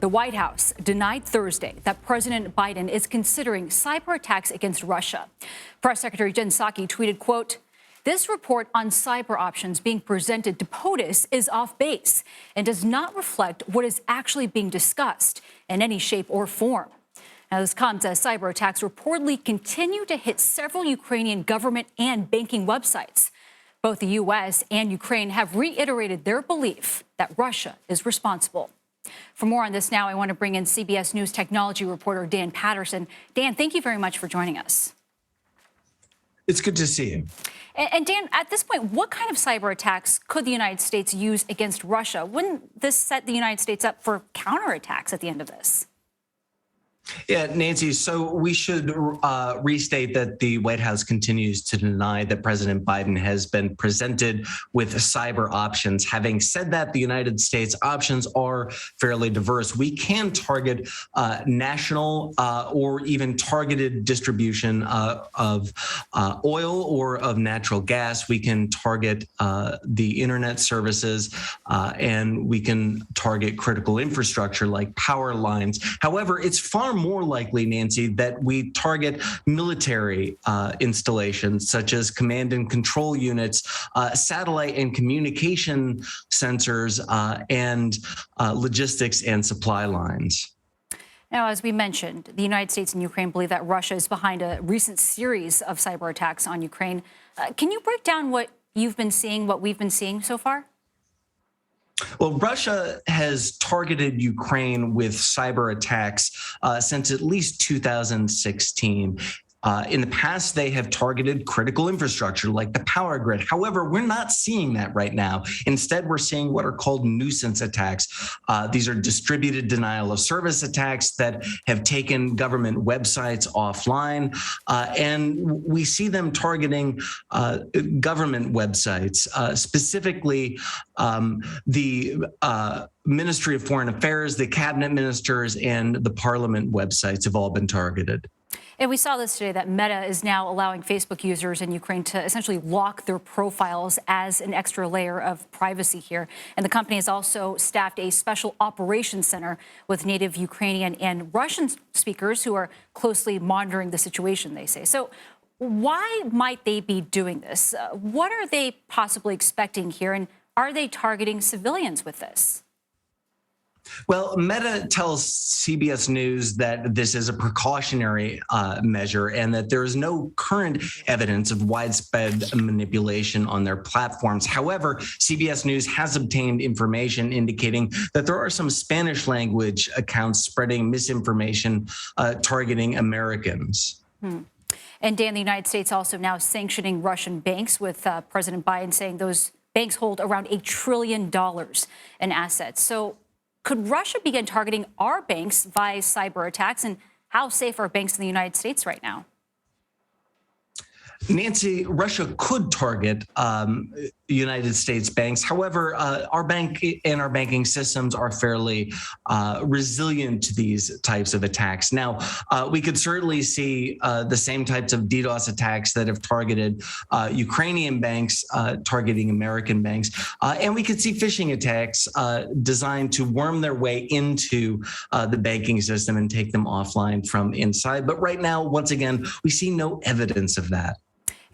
The White House denied Thursday that President Biden is considering cyber attacks against Russia. Press Secretary Jen Psaki tweeted, quote, "This report on cyber options being presented to POTUS is off base and does not reflect what is actually being discussed in any shape or form." Now, this comes as cyber attacks reportedly continue to hit several Ukrainian government and banking websites. Both the U.S. and Ukraine have reiterated their belief that Russia is responsible. For more on this now, I want to bring in CBS News technology reporter Dan Patterson. Dan, thank you very much for joining us. It's good to see you. And Dan, at this point, what kind of cyber attacks could the United States use against Russia? Wouldn't this set the United States up for counterattacks at the end of this? Yeah, Nancy, so we should restate that the White House continues to deny that President Biden has been presented with cyber options. Having said that, the United States options are fairly diverse. We can target national or even targeted distribution of oil or of natural gas. We can target the internet services and we can target critical infrastructure like power lines. However, it's far more likely, Nancy, that we target military installations such as command and control units, satellite and communication sensors, and logistics and supply lines. Now, as we mentioned, the United States and Ukraine believe that Russia is behind a recent series of cyber attacks on Ukraine. Can you break down what you've been seeing, what we've been seeing so far? Well, Russia has targeted Ukraine with cyber attacks since at least 2016. In the past, they have targeted critical infrastructure like the power grid. However, we're not seeing that right now. Instead, we're seeing what are called nuisance attacks. These are distributed denial of service attacks that have taken government websites offline. And we see them targeting government websites, specifically the Ministry of Foreign Affairs, the cabinet ministers, and the parliament websites have all been targeted. And we saw this today that Meta is now allowing Facebook users in Ukraine to essentially lock their profiles as an extra layer of privacy here. And the company has also staffed a special operations center with native Ukrainian and Russian speakers who are closely monitoring the situation, they say. So why might they be doing this? What are they possibly expecting here? And are they targeting civilians with this? Well, Meta tells CBS News that this is a precautionary measure and that there is no current evidence of widespread manipulation on their platforms. However, CBS News has obtained information indicating that there are some Spanish language accounts spreading misinformation targeting Americans. And Dan, the United States also now sanctioning Russian banks, with President Biden saying those banks hold around $1 trillion in assets. So could Russia begin targeting our banks via cyber attacks? And how safe are banks in the United States right now? Nancy, Russia could target United States banks. However, our bank and our banking systems are fairly resilient to these types of attacks. Now, we could certainly see the same types of DDoS attacks that have targeted Ukrainian banks, targeting American banks. And we could see phishing attacks designed to worm their way into the banking system and take them offline from inside. But right now, once again, we see no evidence of that.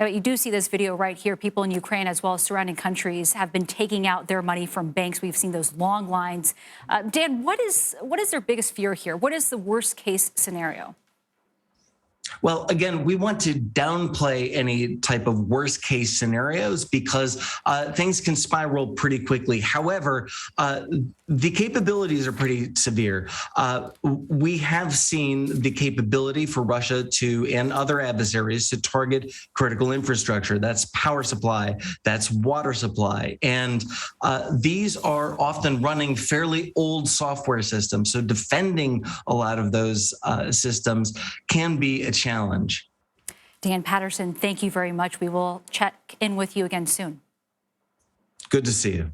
You do see this video right here. People in Ukraine, as well as surrounding countries, have been taking out their money from banks. We've seen those long lines. Dan, what is their biggest fear here? What is the worst case scenario? Well, again, we want to downplay any type of worst case scenarios because things can spiral pretty quickly. However, the capabilities are pretty severe. We have seen the capability for Russia and other adversaries to target critical infrastructure. That's power supply, that's water supply. And these are often running fairly old software systems. So defending a lot of those systems can be a challenge. Dan Patterson, thank you very much. We will check in with you again soon. Good to see you.